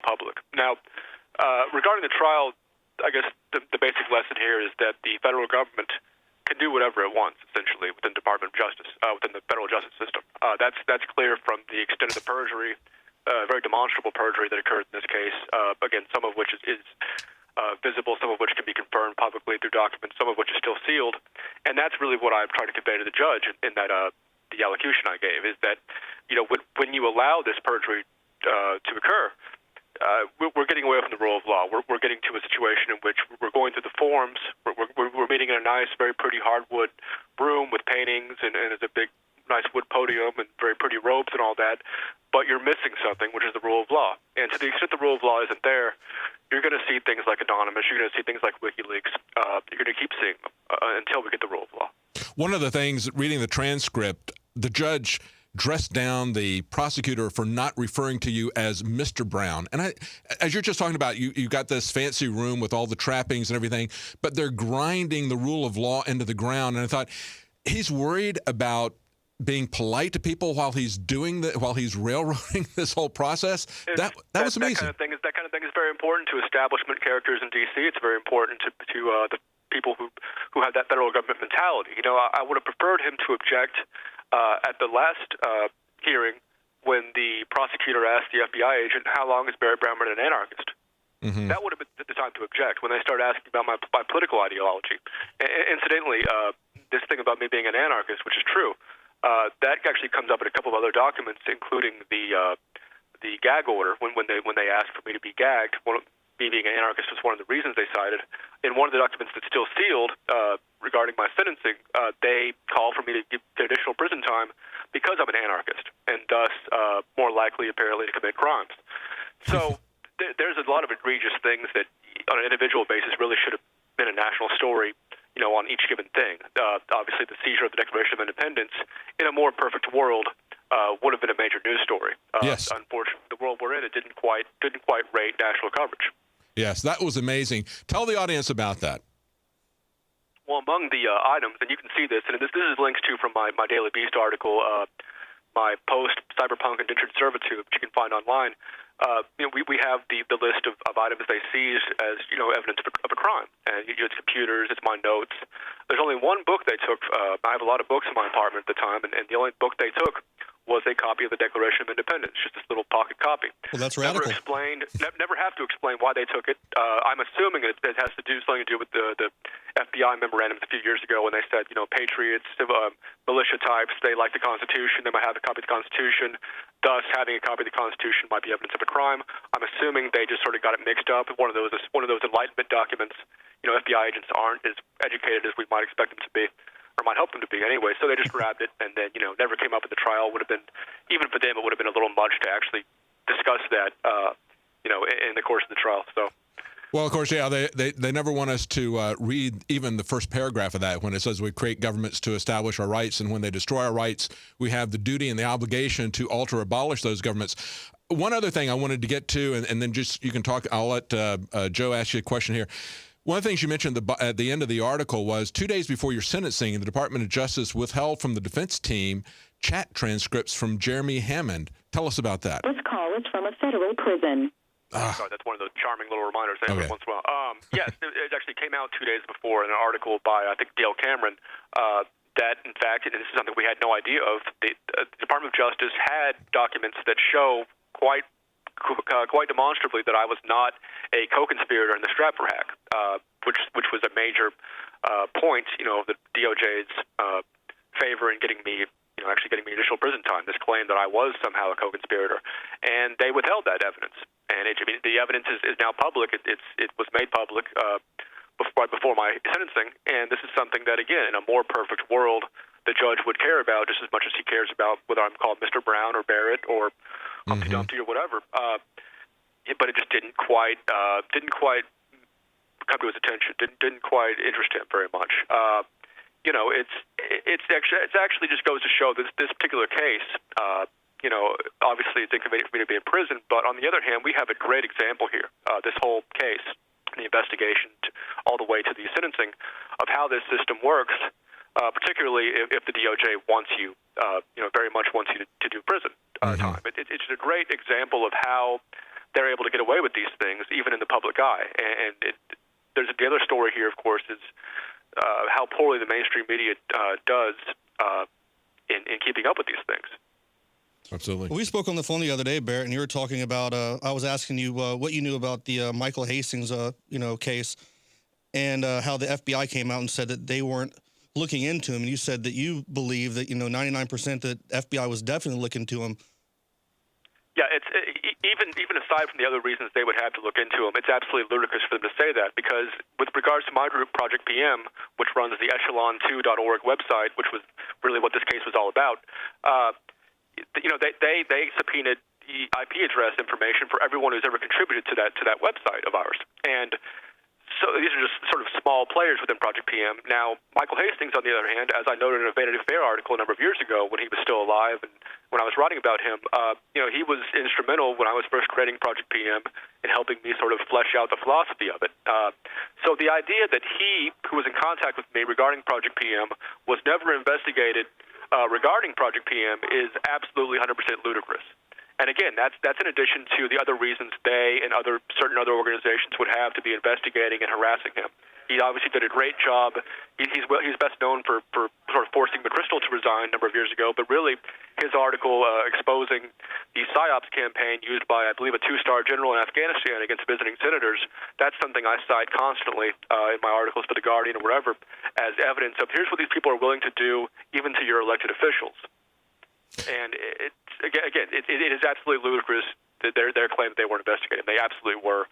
public. Now, regarding the trial, I guess the basic lesson here is that the federal government can do whatever it wants, essentially, within the Department of Justice, within the federal justice system. That's clear from the extent of the perjury, very demonstrable perjury that occurred in this case. Again, some of which is visible, some of which can be confirmed publicly through documents, some of which is still sealed. And that's really what I'm trying to convey to the judge in that the allocution I gave, is that, when you allow this perjury to occur, we're getting away from the rule of law. We're getting to a situation in which we're going through the forms. We're meeting in a nice, very pretty hardwood room with paintings, and there's a big, nice wood podium and very pretty robes and all that. But you're missing something, which is the rule of law. And to the extent the rule of law isn't there, you're going to see things like Anonymous. You're going to see things like WikiLeaks. You're going to keep seeing them until we get the rule of law. One of the things, reading the transcript, the judge dressed down the prosecutor for not referring to you as Mr. Brown. And as you're just talking about, you got this fancy room with all the trappings and everything, but they're grinding the rule of law into the ground. And I thought, he's worried about being polite to people while he's railroading this whole process. That was amazing. That kind of thing is very important to establishment characters in D.C. It's very important to the people who have that federal government mentality. I would have preferred him to object at the last hearing when the prosecutor asked the FBI agent, how long has Barrett Brown been an anarchist? Mm-hmm. That would have been the time to object, when they started asking about my political ideology. Incidentally, this thing about me being an anarchist, which is true, that actually comes up in a couple of other documents, including the gag order, when they asked for me to be gagged. Me being an anarchist was one of the reasons they cited. In one of the documents that's still sealed regarding my sentencing, they call for me to get additional prison time because I'm an anarchist, and thus more likely, apparently, to commit crimes. So there's a lot of egregious things that, on an individual basis, really should have been a national story, on each given thing. Obviously, the seizure of the Declaration of Independence, in a more perfect world, would have been a major news story. Yes. Unfortunately, the world we're in, it didn't quite rate national coverage. Yes, that was amazing. Tell the audience about that. Well, among the items, and you can see this, and this is links to from my Daily Beast article, my post Cyberpunk Indentured Servitude, which you can find online. We have the list of items they seized as evidence of a crime, and it's computers, it's my notes. There's only one book they took. I have a lot of books in my apartment at the time, and the only book they took was a copy of the Declaration of Independence, just this little pocket copy. Well, that's radical. Never have to explain why they took it. I'm assuming it has something to do with the FBI memorandum a few years ago when they said, patriots, militia types, they like the Constitution, they might have a copy of the Constitution. Thus, having a copy of the Constitution might be evidence of a crime. I'm assuming they just sort of got it mixed up. One of those Enlightenment documents. FBI agents aren't as educated as we might expect them to be, or might hope them to be anyway. So they just grabbed it, and then never came up in the trial. Would have been, even for them, it would have been a little much to actually discuss that, in the course of the trial. So. Well, of course, yeah, they never want us to read even the first paragraph of that when it says we create governments to establish our rights, and when they destroy our rights, we have the duty and the obligation to alter or abolish those governments. One other thing I wanted to get to, and then just you can talk, I'll let Joe ask you a question here. One of the things you mentioned at the end of the article was 2 days before your sentencing, the Department of Justice withheld from the defense team chat transcripts from Jeremy Hammond. Tell us about that. This call is from a federal prison. Sorry, that's one of those charming little reminders every once in a while. Yes, it actually came out 2 days before in an article by, I think, Dale Cameron, that, in fact, and this is something we had no idea of, the Department of Justice had documents that show quite demonstrably that I was not a co-conspirator in the Stratfor hack, which was a major point, of the DOJ's favor in getting me additional prison time. This claim that I was somehow a co-conspirator, and they withheld that evidence. And the evidence is now public. It was made public right before my sentencing, and this is something that, again, in a more perfect world, the judge would care about just as much as he cares about whether I'm called Mr. Brown or Barrett or Humpty Dumpty or whatever. But it just didn't quite come to his attention. Didn't quite interest him very much. It actually just goes to show this particular case. Obviously it's inconvenient for me to be in prison, but on the other hand, we have a great example here. This whole case, the investigation, all the way to the sentencing, of how this system works. Particularly if the DOJ wants you, very much wants you to do prison time. It's a great example of how they're able to get away with these things, even in the public eye. And there's the other story here, of course, is how poorly the mainstream media does in keeping up with these things. Absolutely. We spoke on the phone the other day, Barrett, and you were talking about. I was asking you what you knew about the Michael Hastings, case, and how the FBI came out and said that they weren't looking into him. And you said that you believe that 99% that FBI was definitely looking to him. Yeah, it's even aside from the other reasons they would have to look into him, it's absolutely ludicrous for them to say that, because with regards to my group, Project PM, which runs the echelon2.org website, which was really what this case was all about, they subpoenaed the IP address information for everyone who's ever contributed to that website of ours. And so these are just sort of small players within Project PM. Now, Michael Hastings, on the other hand, as I noted in a Vanity Fair article a number of years ago when he was still alive and when I was writing about him, he was instrumental when I was first creating Project PM in helping me sort of flesh out the philosophy of it. So the idea that he, who was in contact with me regarding Project PM, was never investigated regarding Project PM is absolutely 100% ludicrous. And again, that's in addition to the other reasons they and certain other organizations would have to be investigating and harassing him. He obviously did a great job. He's best known for sort of forcing McChrystal to resign a number of years ago, but really his article exposing the PSYOPs campaign used by, I believe, a two-star general in Afghanistan against visiting senators, that's something I cite constantly in my articles for The Guardian or wherever as evidence of here's what these people are willing to do even to your elected officials. And it is absolutely ludicrous that their claim that they weren't investigating. They absolutely were,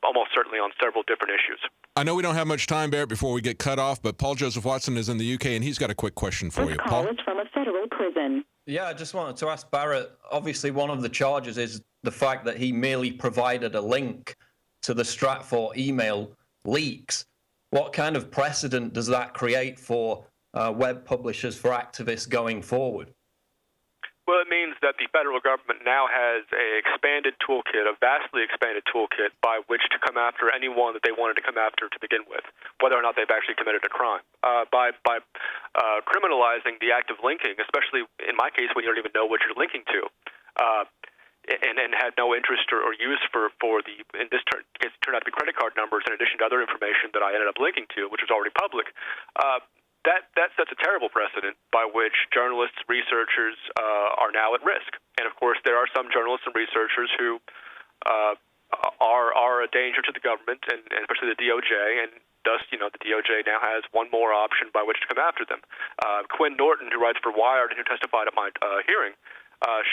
almost certainly on several different issues. I know we don't have much time, Barrett, before we get cut off, but Paul Joseph Watson is in the UK, and he's got a quick question for you. Paul Paul? is from a federal prison. Yeah, I just wanted to ask Barrett, obviously one of the charges is the fact that he merely provided a link to the Stratfor email leaks. What kind of precedent does that create for web publishers, for activists going forward? Well, it means that the federal government now has a vastly expanded toolkit by which to come after anyone that they wanted to come after to begin with, whether or not they've actually committed a crime. By criminalizing the act of linking, especially in my case when you don't even know what you're linking to, and had no interest or use for in this case, turned out to be credit card numbers in addition to other information that I ended up linking to, which was already public. That sets a terrible precedent by which journalists, researchers are now at risk. And of course, there are some journalists and researchers who are a danger to the government, and especially the DOJ. And thus, the DOJ now has one more option by which to come after them. Quinn Norton, who writes for Wired and who testified at my hearing,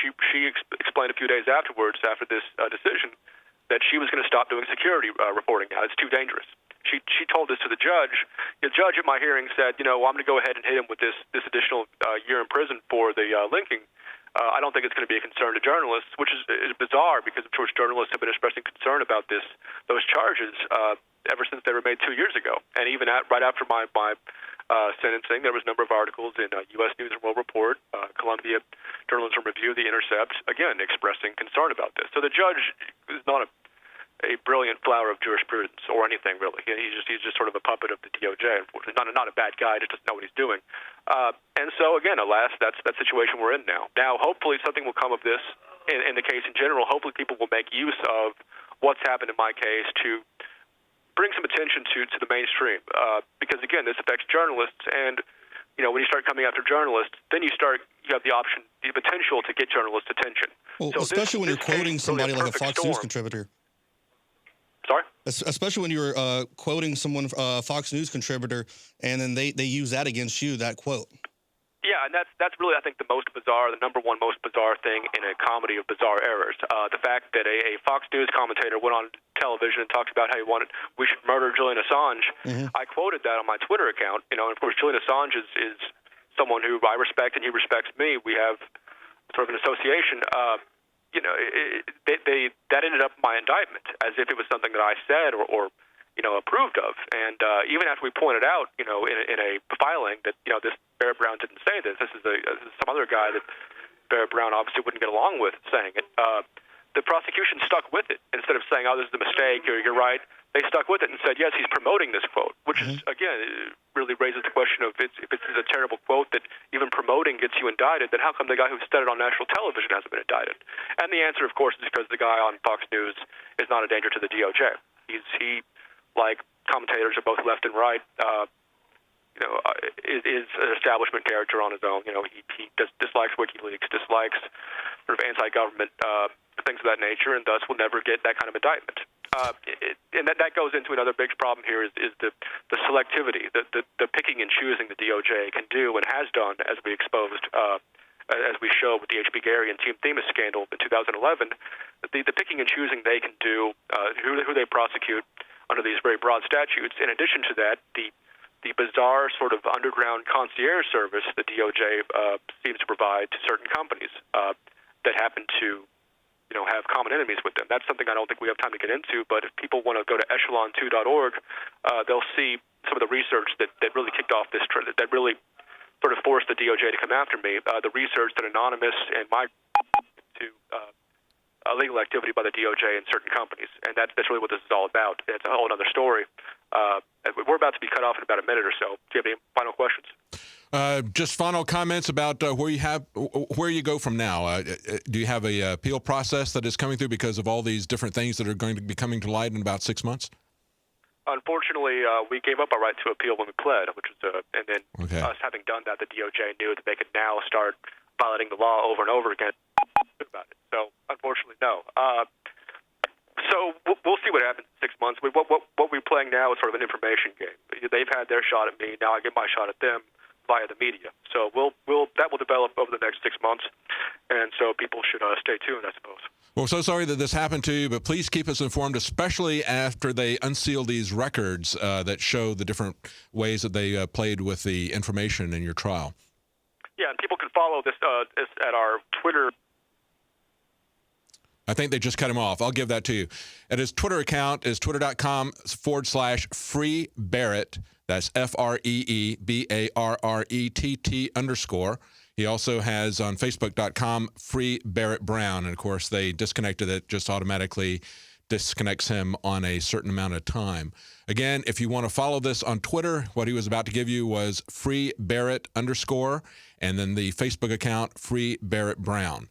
she explained a few days afterwards, after this decision, that she was going to stop doing security reporting now. It's too dangerous. She told this to the judge. The judge at my hearing said, I'm going to go ahead and hit him with this additional year in prison for the linking. I don't think it's going to be a concern to journalists, which is bizarre because, of course, journalists have been expressing concern about those charges ever since they were made 2 years ago. And even right after my sentencing, there was a number of articles in U.S. News and World Report, Columbia Journalism Review, The Intercept, again, expressing concern about this. So the judge is not a brilliant flower of jurisprudence or anything, really. He's just sort of a puppet of the DOJ, unfortunately. Not a bad guy, just doesn't know what he's doing. And so, again, alas, that's that situation we're in now. Now, hopefully something will come of this in the case in general. Hopefully people will make use of what's happened in my case to bring some attention to the mainstream. Because, again, this affects journalists, and when you start coming after journalists, then you have the potential to get journalists' attention. Well, so especially when you're quoting somebody like a Fox News contributor. Sorry? Especially when you're quoting someone, Fox News contributor, and then they use that against you, that quote. Yeah, and that's really, I think, the number one most bizarre thing in a comedy of bizarre errors. The fact that a Fox News commentator went on television and talked about how we should murder Julian Assange. Mm-hmm. I quoted that on my Twitter account. And of course, Julian Assange is someone who I respect and he respects me. We have sort of an association. That ended up my indictment as if it was something that I said or approved of. And even after we pointed out, in a filing that this Barrett Brown didn't say this. This is some other guy that Barrett Brown obviously wouldn't get along with saying it. The prosecution stuck with it instead of saying, "Oh, this is a mistake," or "You're right." They stuck with it and said, "Yes, he's promoting this quote," which is again really raises the question of if it's a terrible quote that even promoting gets you indicted, then how come the guy who said it on national television hasn't been indicted? And the answer, of course, is because the guy on Fox News is not a danger to the DOJ. He like commentators of both left and right, is an establishment character on his own. He dislikes WikiLeaks, dislikes sort of anti-government things of that nature, and thus will never get that kind of indictment. And that goes into another big problem here is the selectivity, the picking and choosing the DOJ can do and has done, as we exposed, as we showed with the H.B. Gary and Team Themis scandal in 2011. The picking and choosing they can do, who they prosecute under these very broad statutes. In addition to that, the bizarre sort of underground concierge service the DOJ seems to provide to certain companies that happen to have common enemies with them. That's something I don't think we have time to get into, but if people want to go to echelon2.org, they'll see some of the research that really kicked off this trend, that really sort of forced the DOJ to come after me. The research that Anonymous and my to illegal activity by the DOJ in certain companies, and that's really what this is all about. It's a whole other story. We're about to be cut off in about a minute or so. Do you have any final questions? Just final comments about where you go from now. Do you have a appeal process that is coming through because of all these different things that are going to be coming to light in about 6 months? Unfortunately, we gave up our right to appeal when we pled, which is and then us having done that, the DOJ knew that they could now start violating the law over and over again about it. So unfortunately, no. So we'll see what happens in 6 months. What we're playing now is sort of an information game. They've had their shot at me. Now I get my shot at them via the media. So that will develop over the next 6 months, and so people should stay tuned, I suppose. Well, so sorry that this happened to you, but please keep us informed, especially after they unseal these records that show the different ways that they played with the information in your trial. Yeah, and people can follow this at our Twitter. I think they just cut him off. I'll give that to you. And his Twitter account is twitter.com/Free Barrett. That's FREEBARRETT_. He also has on Facebook.com Free Barrett Brown. And of course, they disconnected it, just automatically disconnects him on a certain amount of time. Again, if you want to follow this on Twitter, what he was about to give you was Free Barrett _, and then the Facebook account Free Barrett Brown.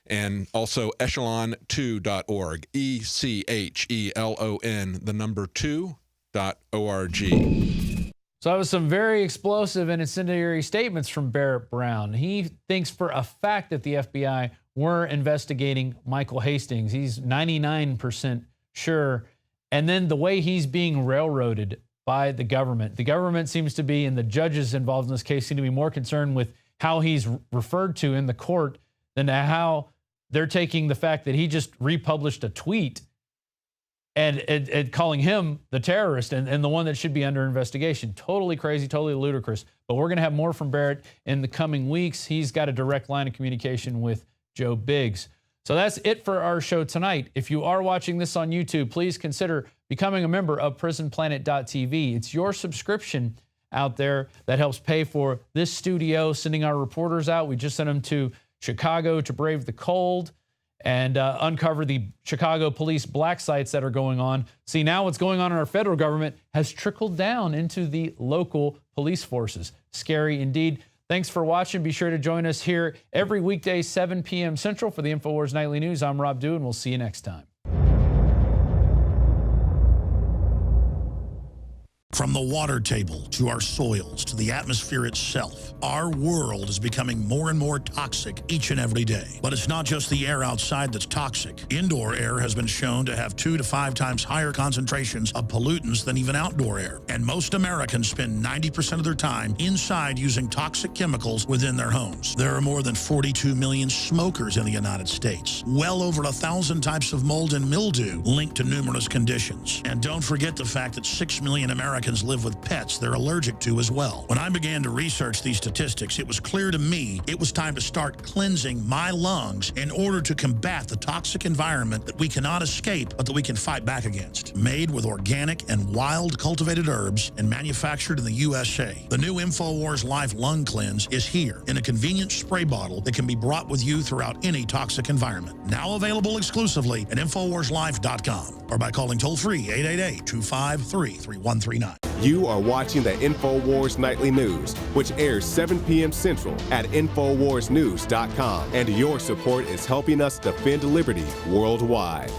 And also echelon2.org, echelon2.org. So that was some very explosive and incendiary statements from Barrett Brown. He thinks for a fact that the FBI were investigating Michael Hastings. He's 99% sure. And then the way he's being railroaded by the government seems to be, and the judges involved in this case seem to be more concerned with how he's referred to in the court than how they're taking the fact that he just republished a tweet and calling him the terrorist and the one that should be under investigation. Totally crazy, totally ludicrous. But we're going to have more from Barrett in the coming weeks. He's got a direct line of communication with Joe Biggs. So that's it for our show tonight. If you are watching this on YouTube, please consider becoming a member of prisonplanet.tv. It's your subscription out there that helps pay for this studio, sending our reporters out. We just sent them to Chicago to brave the cold and uncover the Chicago police black sites that are going on. See, now what's going on in our federal government has trickled down into the local police forces. Scary indeed. Thanks for watching. Be sure to join us here every weekday, 7 p.m. Central for the InfoWars Nightly News. I'm Rob Dew, and we'll see you next time. From the water table to our soils to the atmosphere itself, our world is becoming more and more toxic each and every day. But it's not just the air outside that's toxic. Indoor air has been shown to have 2 to 5 times higher concentrations of pollutants than even outdoor air. And most Americans spend 90% of their time inside using toxic chemicals within their homes. There are more than 42 million smokers in the United States. Well over 1,000 types of mold and mildew linked to numerous conditions. And don't forget the fact that 6 million Americans live with pets they're allergic to as well. When I began to research these statistics, it was clear to me it was time to start cleansing my lungs in order to combat the toxic environment that we cannot escape, but that we can fight back against. Made with organic and wild cultivated herbs and manufactured in the USA, the new InfoWars Life Lung Cleanse is here in a convenient spray bottle that can be brought with you throughout any toxic environment. Now available exclusively at InfoWarsLife.com or by calling toll-free 888-253-3139. You are watching the INFOWARS Nightly News, which airs 7 p.m. Central at InfoWarsNews.com. And your support is helping us defend liberty worldwide.